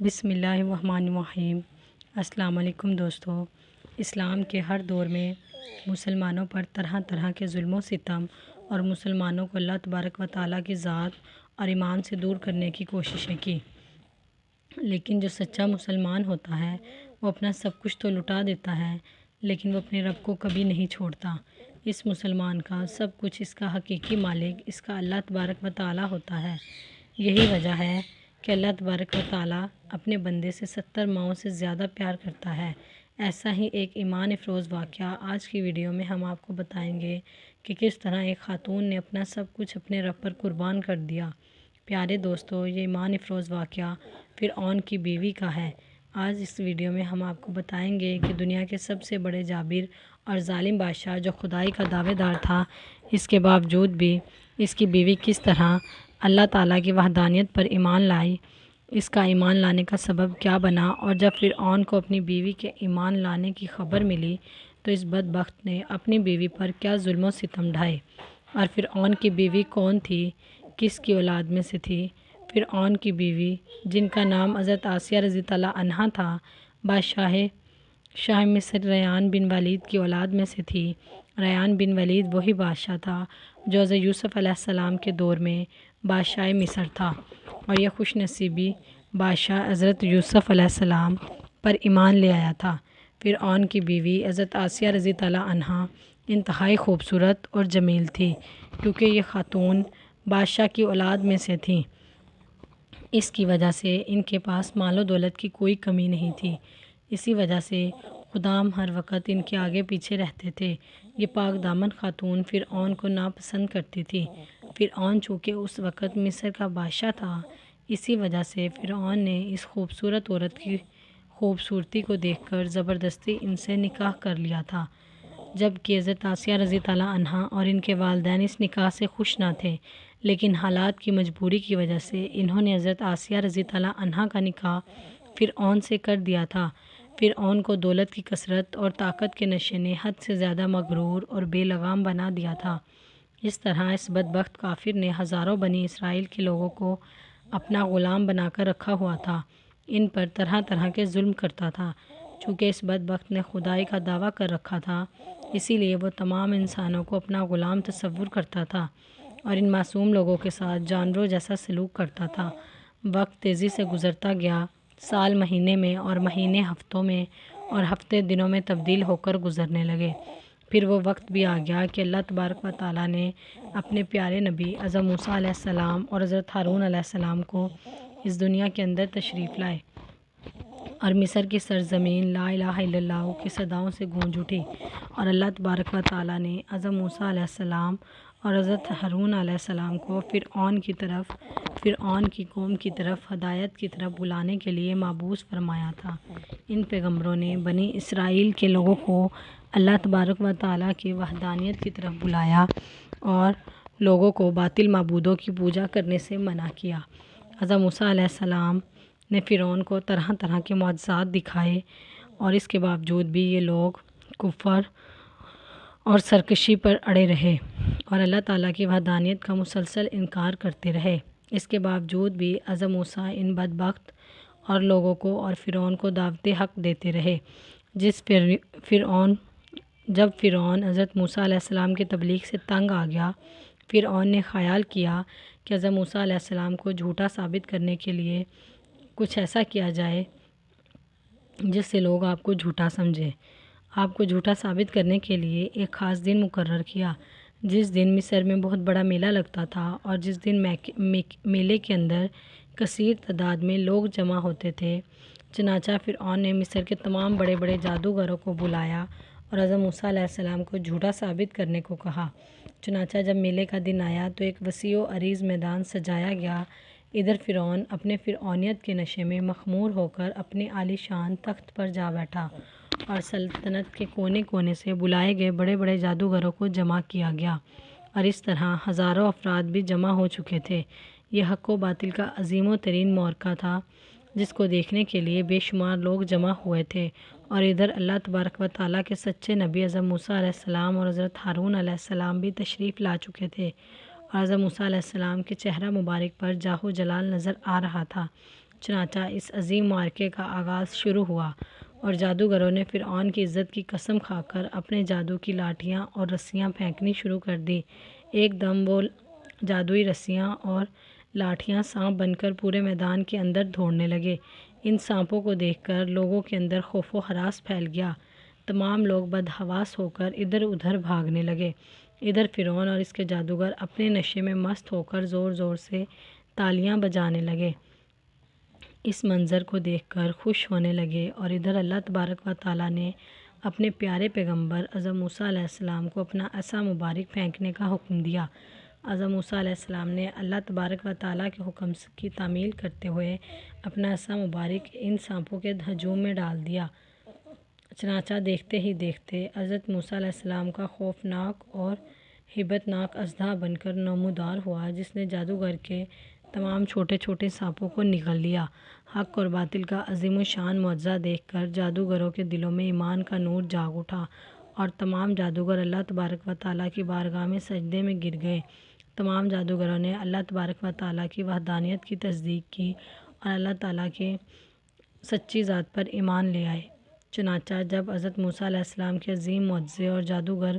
بسم اللہ الرحمن الرحیم۔ السلام علیکم دوستو۔ اسلام کے ہر دور میں مسلمانوں پر طرح طرح کے ظلم و ستم اور مسلمانوں کو اللہ تبارک و تعالیٰ کی ذات اور ایمان سے دور کرنے کی کوششیں کی، لیکن جو سچا مسلمان ہوتا ہے وہ اپنا سب کچھ تو لٹا دیتا ہے، لیکن وہ اپنے رب کو کبھی نہیں چھوڑتا۔ اس مسلمان کا سب کچھ، اس کا حقیقی مالک اس کا اللہ تبارک و تعالیٰ ہوتا ہے۔ یہی وجہ ہے کہ اللہ تبارک و تعالیٰ اپنے بندے سے 70 ماؤں سے زیادہ پیار کرتا ہے۔ ایسا ہی ایک ایمان افروز واقعہ آج کی ویڈیو میں ہم آپ کو بتائیں گے کہ کس طرح ایک خاتون نے اپنا سب کچھ اپنے رب پر قربان کر دیا۔ پیارے دوستو، یہ ایمان افروز واقعہ فرعون کی بیوی کا ہے۔ آج اس ویڈیو میں ہم آپ کو بتائیں گے کہ دنیا کے سب سے بڑے جابر اور ظالم بادشاہ جو خدائی کا دعوے دار تھا، اس کے باوجود بھی اس کی بیوی کس طرح اللہ تعالیٰ کی وحدانیت پر ایمان لائی، اس کا ایمان لانے کا سبب کیا بنا، اور جب فرعون کو اپنی بیوی کے ایمان لانے کی خبر ملی تو اس بدبخت نے اپنی بیوی پر کیا ظلم و ستم ڈھائے۔ اور فرعون کی بیوی کون تھی، کس کی اولاد میں سے تھی؟ فرعون کی بیوی، جن کا نام حضرت آسیہ رضی اللہ عنہا تھا، شاہ مصر ریان بن ولید کی اولاد میں سے تھی۔ ریان بن ولید وہی بادشاہ تھا جو حضرت یوسف علیہ السلام کے دور میں بادشاہ مصر تھا، اور یہ خوش نصیبی بادشاہ حضرت یوسف علیہ السلام پر ایمان لے آیا تھا۔ فرعون کی بیوی حضرت آسیہ رضی اللہ عنہا انتہائی خوبصورت اور جمیل تھی، کیونکہ یہ خاتون بادشاہ کی اولاد میں سے تھیں۔ اس کی وجہ سے ان کے پاس مال و دولت کی کوئی کمی نہیں تھی۔ اسی وجہ سے خدام ہر وقت ان کے آگے پیچھے رہتے تھے۔ یہ پاک دامن خاتون فرعون کو ناپسند کرتی تھی۔ فرعون چونکہ اس وقت مصر کا بادشاہ تھا، اسی وجہ سے فرعون نے اس خوبصورت عورت کی خوبصورتی کو دیکھ کر زبردستی ان سے نکاح کر لیا تھا، جبکہ حضرت آسیہ رضی اللہ عنہا اور ان کے والدین اس نکاح سے خوش نہ تھے، لیکن حالات کی مجبوری کی وجہ سے انہوں نے حضرت آسیہ رضی اللہ عنہا کا نکاح فرعون سے کر دیا تھا۔ فرعون کو دولت کی کثرت اور طاقت کے نشے نے حد سے زیادہ مغرور اور بے لگام بنا دیا تھا۔ اس طرح اس بدبخت کافر نے ہزاروں بنی اسرائیل کے لوگوں کو اپنا غلام بنا کر رکھا ہوا تھا، ان پر طرح طرح کے ظلم کرتا تھا۔ چونکہ اس بدبخت نے خدائی کا دعویٰ کر رکھا تھا، اسی لیے وہ تمام انسانوں کو اپنا غلام تصور کرتا تھا اور ان معصوم لوگوں کے ساتھ جانوروں جیسا سلوک کرتا تھا۔ وقت تیزی سے گزرتا گیا، سال مہینے میں اور مہینے ہفتوں میں اور ہفتے دنوں میں تبدیل ہو کر گزرنے لگے۔ پھر وہ وقت بھی آ گیا کہ اللہ تبارک و تعالیٰ نے اپنے پیارے نبی حضرت موسیٰ علیہ السلام اور حضرت ہارون علیہ السلام کو اس دنیا کے اندر تشریف لائے، اور مصر کی سرزمین لا الہ الا اللہ کی صداؤں سے گونج اٹھی، اور اللہ تبارک و تعالیٰ نے حضرت موسیٰ علیہ السلام اور حضرت ہارون علیہ السلام کو فرعون کی قوم کی طرف ہدایت کی طرف بلانے کے لیے مبعوث فرمایا تھا۔ ان پیغمبروں نے بنی اسرائیل کے لوگوں کو اللہ تبارک و تعالیٰ کی وحدانیت کی طرف بلایا اور لوگوں کو باطل معبودوں کی پوجا کرنے سے منع کیا۔ حضرت موسیٰ علیہ السلام نے فرعون کو طرح طرح کے معجزات دکھائے، اور اس کے باوجود بھی یہ لوگ کفر اور سرکشی پر اڑے رہے اور اللہ تعالیٰ کی وحدانیت کا مسلسل انکار کرتے رہے۔ اس کے باوجود بھی حضرت موسیٰ ان بدبخت اور لوگوں کو اور فرعون کو دعوت حق دیتے رہے۔ جب فرعون حضرت موسیٰ علیہ السلام کی تبلیغ سے تنگ آ گیا، فرعون نے خیال کیا کہ حضرت موسیٰ علیہ السلام کو جھوٹا ثابت کرنے کے لیے کچھ ایسا کیا جائے جس سے لوگ آپ کو جھوٹا سمجھیں۔ آپ کو جھوٹا ثابت کرنے کے لیے ایک خاص دن مقرر کیا، جس دن مصر میں بہت بڑا میلہ لگتا تھا، اور جس دن میلے کے اندر کثیر تعداد میں لوگ جمع ہوتے تھے۔ چنانچہ فرعون نے مصر کے تمام بڑے بڑے جادوگروں کو بلایا اور حضرت موسیٰ علیہ السلام کو جھوٹا ثابت کرنے کو کہا۔ چنانچہ جب میلے کا دن آیا تو ایک وسیع و عریض میدان سجایا گیا۔ ادھر فرعون اپنے فرعونیت کے نشے میں مخمور ہو کر اپنے عالی شان تخت پر جا بیٹھا، اور سلطنت کے کونے کونے سے بلائے گئے بڑے بڑے جادوگروں کو جمع کیا گیا، اور اس طرح ہزاروں افراد بھی جمع ہو چکے تھے۔ یہ حق و باطل کا عظیم و ترین معرکہ تھا، جس کو دیکھنے کے لیے بے شمار لوگ جمع ہوئے تھے، اور ادھر اللہ تبارک و تعالیٰ کے سچے نبی حضرت موسیٰ علیہ السلام اور حضرت ہارون علیہ السلام بھی تشریف لا چکے تھے، اور حضرت موسیٰ علیہ السلام کے چہرہ مبارک پر جاہ و جلال نظر آ رہا تھا، چنانچہ اس عظیم معرکے کا آغاز شروع ہوا اور جادوگروں نے فرعون کی عزت کی قسم کھا کر اپنے جادو کی لاٹھیاں اور رسیاں پھینکنی شروع کر دی۔ ایک دم وہ جادوئی رسیاں اور لاٹھیاں سانپ بن کر پورے میدان کے اندر دوڑنے لگے۔ ان سانپوں کو دیکھ کر لوگوں کے اندر خوف و ہراس پھیل گیا۔ تمام لوگ بدحواس ہو کر ادھر ادھر بھاگنے لگے۔ ادھر فرعون اور اس کے جادوگر اپنے نشے میں مست ہو کر زور زور سے تالیاں بجانے لگے، اس منظر کو دیکھ کر خوش ہونے لگے، اور ادھر اللہ تبارک و تعالیٰ نے اپنے پیارے پیغمبر حضرت موسیٰ علیہ السلام کو اپنا عصا مبارک پھینکنے کا حکم دیا۔ حضرت موسیٰ علیہ السلام نے اللہ تبارک و تعالیٰ کے حکم کی تعمیل کرتے ہوئے اپنا عصا مبارک ان سانپوں کے ہجوم میں ڈال دیا۔ چنانچہ دیکھتے ہی دیکھتے حضرت موسیٰ علیہ السلام کا خوفناک اور ہیبت ناک اژدہا بن کر نمودار ہوا، جس نے جادوگر کے تمام چھوٹے چھوٹے سانپوں کو نگل لیا۔ حق اور باطل کا عظیم الشان معجزہ دیکھ کر جادوگروں کے دلوں میں ایمان کا نور جاگ اٹھا، اور تمام جادوگر اللہ تبارک و تعالیٰ کی بارگاہ میں سجدے میں گر گئے۔ تمام جادوگروں نے اللہ تبارک و تعالیٰ کی وحدانیت کی تصدیق کی اور اللہ تعالیٰ کے سچی ذات پر ایمان لے آئے۔ چنانچہ جب حضرت موسیٰ علیہ السلام کے عظیم معجزے اور جادوگر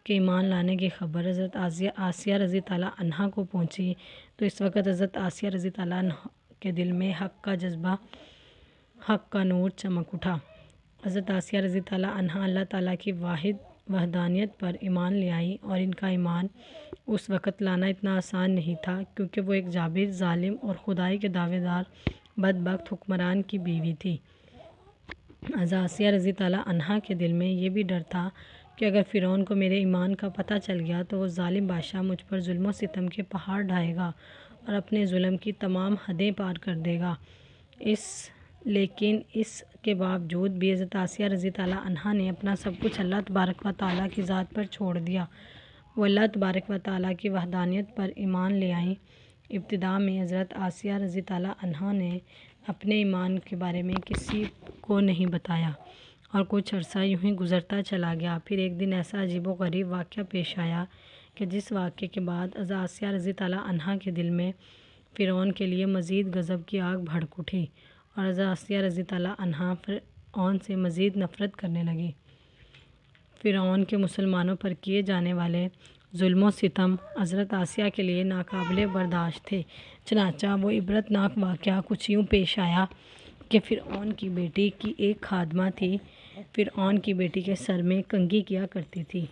کے ایمان لانے کی خبر حضرت آسیہ رضی اللہ عنہا کو پہنچی تو اس وقت حضرت آسیہ رضی اللہ عنہا کے دل میں حق کا جذبہ، حق کا نور چمک اٹھا۔ حضرت آسیہ رضی اللہ عنہا اللہ تعالیٰ کی واحد وحدانیت پر ایمان لے آئیں، اور ان کا ایمان اس وقت لانا اتنا آسان نہیں تھا، کیونکہ وہ ایک جابر، ظالم اور خدائی کے دعوے دار بدبخت حکمران کی بیوی تھی۔ حضرت آسیہ رضی اللہ عنہا کے دل میں یہ بھی ڈر تھا کہ اگر فرعون کو میرے ایمان کا پتہ چل گیا تو وہ ظالم بادشاہ مجھ پر ظلم و ستم کے پہاڑ ڈھائے گا اور اپنے ظلم کی تمام حدیں پار کر دے گا۔ لیکن اس کے باوجود بھی حضرت آسیہ رضی اللہ عنہا نے اپنا سب کچھ اللہ تبارک و تعالیٰ کی ذات پر چھوڑ دیا۔ وہ اللہ تبارک و تعالیٰ کی وحدانیت پر ایمان لے آئیں۔ ابتدا میں حضرت آسیہ رضی اللہ عنہا نے اپنے ایمان کے بارے میں کسی کو نہیں بتایا، اور کچھ عرصہ یوں ہی گزرتا چلا گیا۔ پھر ایک دن ایسا عجیب و غریب واقعہ پیش آیا کہ جس واقعے کے بعد حضرت آسیہ رضی اللہ عنہا کے دل میں فرعون کے لیے مزید غضب کی آگ بھڑک اٹھی، اور حضرت آسیہ رضی اللہ عنہا فرعون سے مزید نفرت کرنے لگی۔ فرعون کے مسلمانوں پر کیے جانے والے ظلم و ستم حضرت آسیہ کے لیے ناقابل برداشت تھے۔ چنانچہ وہ عبرت ناک واقعہ کچھ یوں پیش آیا کہ فرعون کی بیٹی کی ایک خادمہ تھی۔ فرعون کی بیٹی کے سر میں کنگھی کیا کرتی تھی۔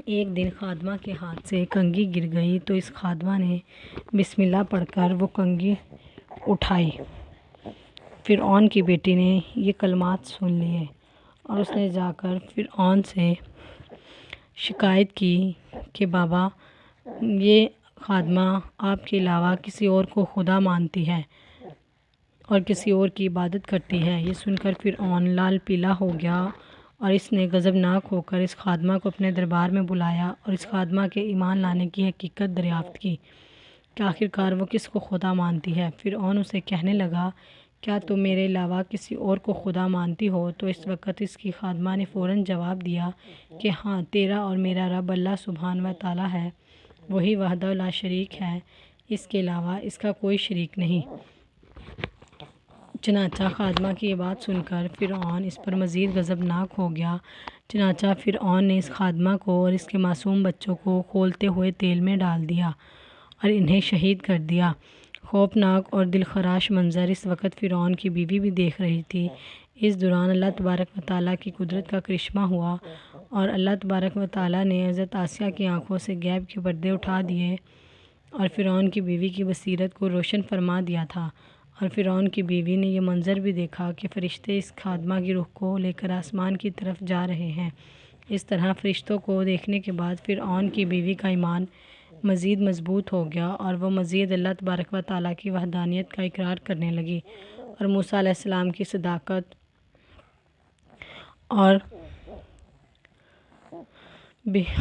ایک دن خادمہ کے ہاتھ سے کنگھی گر گئی تو اس خادمہ نے بسم اللہ پڑھ کر وہ کنگھی اٹھائی۔ فرعون کی بیٹی نے یہ کلمات سن لیے اور اس نے جا کر فرعون سے شکایت کی کہ بابا، یہ خادمہ آپ کے علاوہ کسی اور کو خدا مانتی ہے اور کسی اور کی عبادت کرتی ہے۔ یہ سن کر فرعون لال پیلا ہو گیا، اور اس نے غضبناک ہو کر اس خادمہ کو اپنے دربار میں بلایا اور اس خادمہ کے ایمان لانے کی حقیقت دریافت کی کہ آخرکار وہ کس کو خدا مانتی ہے۔ فرعون اسے کہنے لگا، کیا تم میرے علاوہ کسی اور کو خدا مانتی ہو؟ تو اس وقت اس کی خادمہ نے فوراً جواب دیا کہ ہاں، تیرا اور میرا رب اللہ سبحانہ و تعالیٰ ہے، وہی وحدہ لا شریک ہے، اس کے علاوہ اس کا کوئی شریک نہیں۔ چنانچہ خادمہ کی یہ بات سن کر فرعون اس پر مزید غضبناک ہو گیا۔ چنانچہ فرعون نے اس خادمہ کو اور اس کے معصوم بچوں کو کھولتے ہوئے تیل میں ڈال دیا اور انہیں شہید کر دیا۔ خوفناک اور دلخراش منظر اس وقت فرعون کی بیوی بھی دیکھ رہی تھی۔ اس دوران اللہ تبارک و تعالیٰ کی قدرت کا کرشمہ ہوا، اور اللہ تبارک و تعالیٰ نے حضرت آسیہ کی آنکھوں سے غیب کے پردے اٹھا دیے اور فرعون کی بیوی کی بصیرت کو روشن فرما دیا تھا، اور فرعون کی بیوی نے یہ منظر بھی دیکھا کہ فرشتے اس خادمہ کی روح کو لے کر آسمان کی طرف جا رہے ہیں۔ اس طرح فرشتوں کو دیکھنے کے بعد فرعون کی بیوی کا ایمان مزید مضبوط ہو گیا، اور وہ مزید اللہ تبارک و تعالیٰ کی وحدانیت کا اقرار کرنے لگی، اور موسیٰ علیہ السلام کی صداقت اور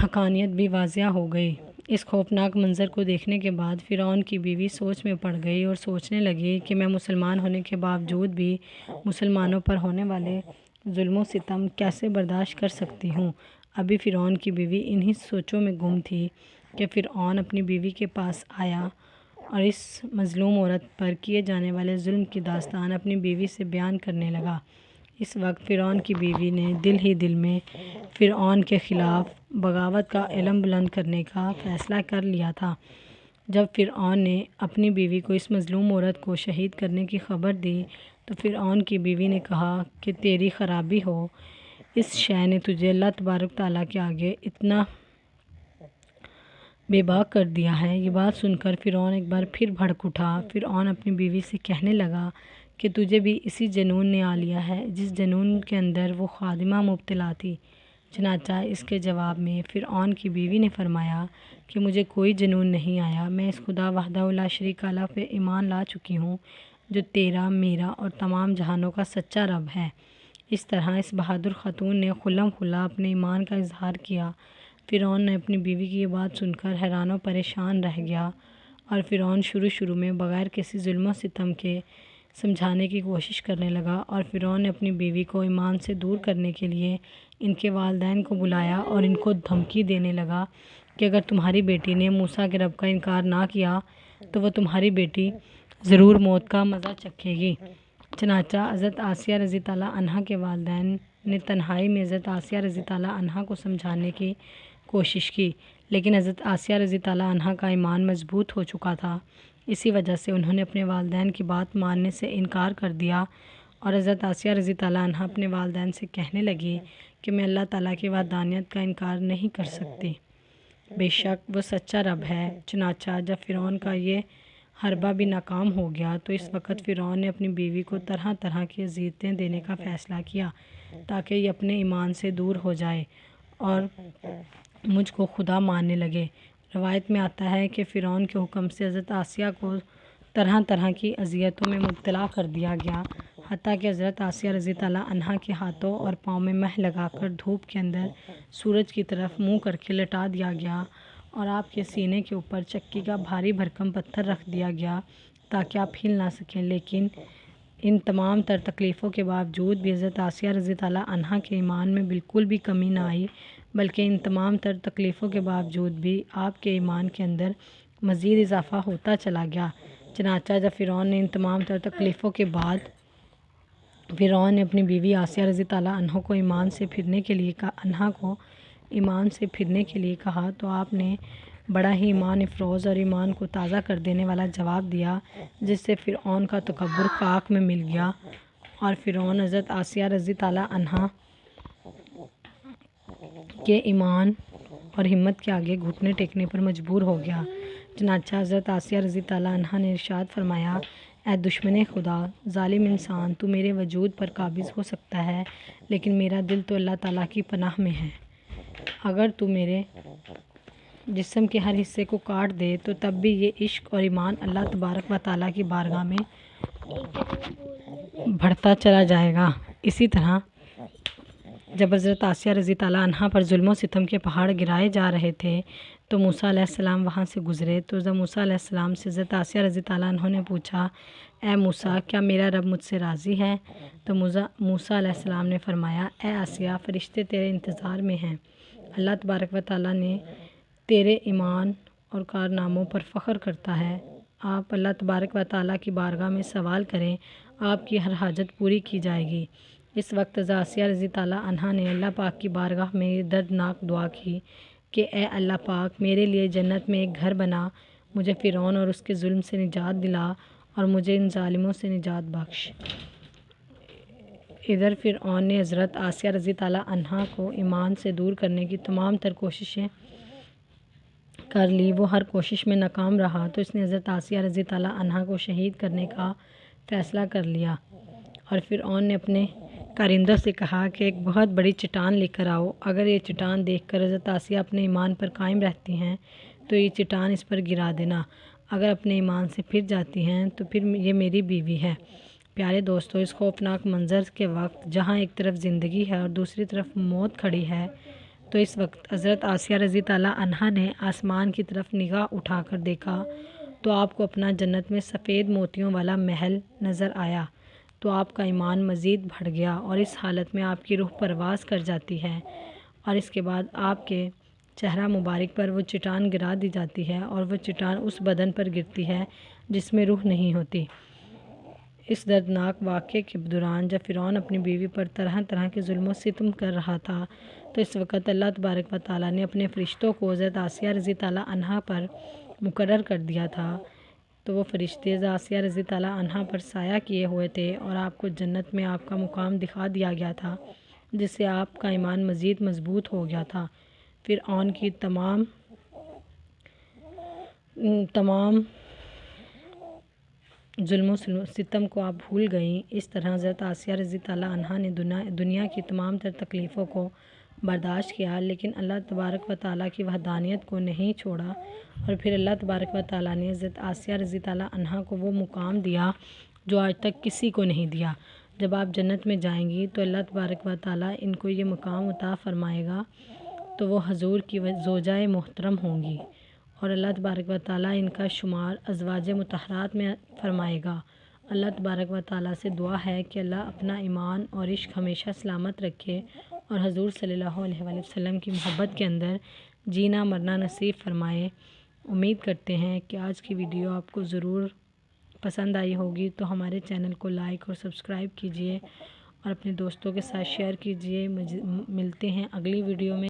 حقانیت بھی واضح ہو گئی۔ اس خوفناک منظر کو دیکھنے کے بعد فرعون کی بیوی سوچ میں پڑ گئی اور سوچنے لگی کہ میں مسلمان ہونے کے باوجود بھی مسلمانوں پر ہونے والے ظلم و ستم کیسے برداشت کر سکتی ہوں۔ ابھی فرعون کی بیوی انہی سوچوں میں گم تھی کہ فرعون اپنی بیوی کے پاس آیا اور اس مظلوم عورت پر کیے جانے والے ظلم کی داستان اپنی بیوی سے بیان کرنے لگا۔ اس وقت فرعون کی بیوی نے دل ہی دل میں فرعون کے خلاف بغاوت کا علم بلند کرنے کا فیصلہ کر لیا تھا۔ جب فرعون نے اپنی بیوی کو اس مظلوم عورت کو شہید کرنے کی خبر دی تو فرعون کی بیوی نے کہا کہ تیری خرابی ہو، اس شے نے تجھے اللہ تبارک تعالیٰ کے آگے اتنا بے باک کر دیا ہے۔ یہ بات سن کر فرعون ایک بار پھر بھڑک اٹھا۔ فرعون اپنی بیوی سے کہنے لگا کہ تجھے بھی اسی جنون نے آ لیا ہے جس جنون کے اندر وہ خادمہ مبتلا تھی۔ چنانچہ اس کے جواب میں فرعون کی بیوی نے فرمایا کہ مجھے کوئی جنون نہیں آیا، میں اس خدا وحدہ لا شریک لہ پہ ایمان لا چکی ہوں جو تیرا، میرا اور تمام جہانوں کا سچا رب ہے۔ اس طرح اس بہادر خاتون نے کھلم کھلا اپنے ایمان کا اظہار کیا۔ فرعون نے اپنی بیوی کی یہ بات سن کر حیران و پریشان رہ گیا، اور فرعون شروع میں بغیر کسی ظلم و ستم کے سمجھانے کی کوشش کرنے لگا، اور فرعون نے اپنی بیوی کو ایمان سے دور کرنے کے لیے ان کے والدین کو بلایا اور ان کو دھمکی دینے لگا کہ اگر تمہاری بیٹی نے موسیٰ کے رب کا انکار نہ کیا تو وہ تمہاری بیٹی ضرور موت کا مزہ چکھے گی۔ چنانچہ حضرت آسیہ رضی اللہ عنہا کے والدین نے تنہائی میں حضرت آسیہ رضی اللہ عنہا کو سمجھانے کی کوشش کی، لیکن حضرت آسیہ رضی اللہ عنہا کا ایمان مضبوط ہو چکا تھا۔ اسی وجہ سے انہوں نے اپنے والدین کی بات ماننے سے انکار کر دیا، اور حضرت آسیہ رضی اللہ عنہا اپنے والدین سے کہنے لگی کہ میں اللہ تعالیٰ کی وحدانیت کا انکار نہیں کر سکتی، بے شک وہ سچا رب ہے۔ چنانچہ جب فرعون کا یہ حربہ بھی ناکام ہو گیا تو اس وقت فرعون نے اپنی بیوی کو طرح طرح کی اذیتیں دینے کا فیصلہ کیا تاکہ یہ اپنے ایمان سے دور ہو جائے اور مجھ کو خدا ماننے لگے۔ روایت میں آتا ہے کہ فرعون کے حکم سے حضرت آسیہ کو طرح طرح کی اذیتوں میں مبتلا کر دیا گیا، حتیٰ کہ حضرت آسیہ رضی اللہ عنہا کے ہاتھوں اور پاؤں میں مہ لگا کر دھوپ کے اندر سورج کی طرف منہ کر کے لٹا دیا گیا، اور آپ کے سینے کے اوپر چکی کا بھاری بھرکم پتھر رکھ دیا گیا تاکہ آپ ہل نہ سکیں۔ لیکن ان تمام تر تکلیفوں کے باوجود بھی حضرت آسیہ رضی اللہ عنہا کے ایمان میں بالکل بھی کمی نہ آئی، بلکہ ان تمام تر تکلیفوں کے باوجود بھی آپ کے ایمان کے اندر مزید اضافہ ہوتا چلا گیا۔ چنانچہ جب فرعون نے ان تمام تر تکلیفوں کے بعد فرعون نے اپنی بیوی آسیہ رضی اللہ عنہا کو ایمان سے پھرنے کے لیے کہا تو آپ نے بڑا ہی ایمان افروز اور ایمان کو تازہ کر دینے والا جواب دیا، جس سے فرعون کا تکبر خاک میں مل گیا، اور فرعون حضرت آسیہ رضی اللہ عنہا کے ایمان اور ہمت کے آگے گھٹنے ٹیکنے پر مجبور ہو گیا۔ چنانچہ حضرت آسیہ رضی اللہ عنہا نے ارشاد فرمایا، اے دشمن خدا، ظالم انسان، تو میرے وجود پر قابض ہو سکتا ہے لیکن میرا دل تو اللہ تعالیٰ کی پناہ میں ہے۔ اگر تو میرے جسم کے ہر حصے کو کاٹ دے تو تب بھی یہ عشق اور ایمان اللہ تبارک و تعالیٰ کی بارگاہ میں بڑھتا چلا جائے گا۔ اسی طرح جب حضرت آسیہ رضی اللہ عنہا پر ظلم و ستم کے پہاڑ گرائے جا رہے تھے تو موسیٰ علیہ السلام وہاں سے گزرے، تو جب موسیٰ علیہ السلام سے حضرت آسیہ رضی اللہ عنہا نے پوچھا، اے موسیٰ، کیا میرا رب مجھ سے راضی ہے؟ تو موسیٰ علیہ السلام نے فرمایا، اے آسیہ، فرشتے تیرے انتظار میں ہیں، اللہ تبارک و تعالیٰ نے تیرے ایمان اور کارناموں پر فخر کرتا ہے، آپ اللہ تبارک و تعالیٰ کی بارگاہ میں سوال کریں، آپ کی ہر حاجت پوری کی جائے گی۔ اس وقت حضرت آسیہ رضی اللہ عنہا نے اللہ پاک کی بارگاہ میں یہ دردناک دعا کی کہ اے اللہ پاک، میرے لیے جنت میں ایک گھر بنا، مجھے فرعون اور اس کے ظلم سے نجات دلا اور مجھے ان ظالموں سے نجات بخش۔ ادھر فرعون نے حضرت آسیہ رضی اللہ عنہا کو ایمان سے دور کرنے کی تمام تر کوششیں کر لی، وہ ہر کوشش میں ناکام رہا تو اس نے حضرت آسیہ رضی اللہ عنہا کو شہید کرنے کا فیصلہ کر لیا، اور فرعون نے اپنے کارندوں سے کہا کہ ایک بہت بڑی چٹان لے کر آؤ، اگر یہ چٹان دیکھ کر حضرت آسیہ اپنے ایمان پر قائم رہتی ہیں تو یہ چٹان اس پر گرا دینا، اگر اپنے ایمان سے پھر جاتی ہیں تو پھر یہ میری بیوی ہے۔ پیارے دوستو، اس خوفناک منظر کے وقت جہاں ایک طرف زندگی ہے اور دوسری طرف موت کھڑی ہے، تو اس وقت حضرت آسیہ رضی اللہ عنہا نے آسمان کی طرف نگاہ اٹھا کر دیکھا تو آپ کو اپنا جنت میں سفید موتیوں والا محل نظر آیا، تو آپ کا ایمان مزید بڑھ گیا اور اس حالت میں آپ کی روح پرواز کر جاتی ہے، اور اس کے بعد آپ کے چہرہ مبارک پر وہ چٹان گرا دی جاتی ہے اور وہ چٹان اس بدن پر گرتی ہے جس میں روح نہیں ہوتی۔ اس دردناک واقعے کے دوران جب فرعون اپنی بیوی پر طرح طرح کے ظلم و ستم کر رہا تھا تو اس وقت اللہ تبارک و تعالیٰ نے اپنے فرشتوں کو حضرت آسیہ رضی تعالیٰ عنہا پر مقرر کر دیا تھا۔ تو وہ فرشتے حضرت آسیہ رضی تعالیٰ عنہا پر سایہ کیے ہوئے تھے اور آپ کو جنت میں آپ کا مقام دکھا دیا گیا تھا، جس سے آپ کا ایمان مزید مضبوط ہو گیا تھا۔ فرعون کی تمام ظلم و ستم کو آپ بھول گئیں۔ اس طرح حضرت آسیہ رضی تعالیٰ عنہا نے دنیا کی تمام تر تکلیفوں کو برداشت کیا، لیکن اللہ تبارک و تعالیٰ کی وحدانیت کو نہیں چھوڑا، اور پھر اللہ تبارک و تعالیٰ نے حضرت آسیہ رضی تعالیٰ عنہا کو وہ مقام دیا جو آج تک کسی کو نہیں دیا۔ جب آپ جنت میں جائیں گی تو اللہ تبارک و تعالیٰ ان کو یہ مقام عطا فرمائے گا، تو وہ حضور کی زوجہ محترم ہوں گی، اور اللہ تبارک و تعالیٰ ان کا شمار ازواج مطہرات میں فرمائے گا۔ اللہ تبارک و تعالیٰ سے دعا ہے کہ اللہ اپنا ایمان اور عشق ہمیشہ سلامت رکھے اور حضور صلی اللہ علیہ وآلہ وسلم کی محبت کے اندر جینا مرنا نصیب فرمائے۔ امید کرتے ہیں کہ آج کی ویڈیو آپ کو ضرور پسند آئی ہوگی، تو ہمارے چینل کو لائک اور سبسکرائب کیجیے اور اپنے دوستوں کے ساتھ شیئر کیجیے۔ ملتے ہیں اگلی ویڈیو میں۔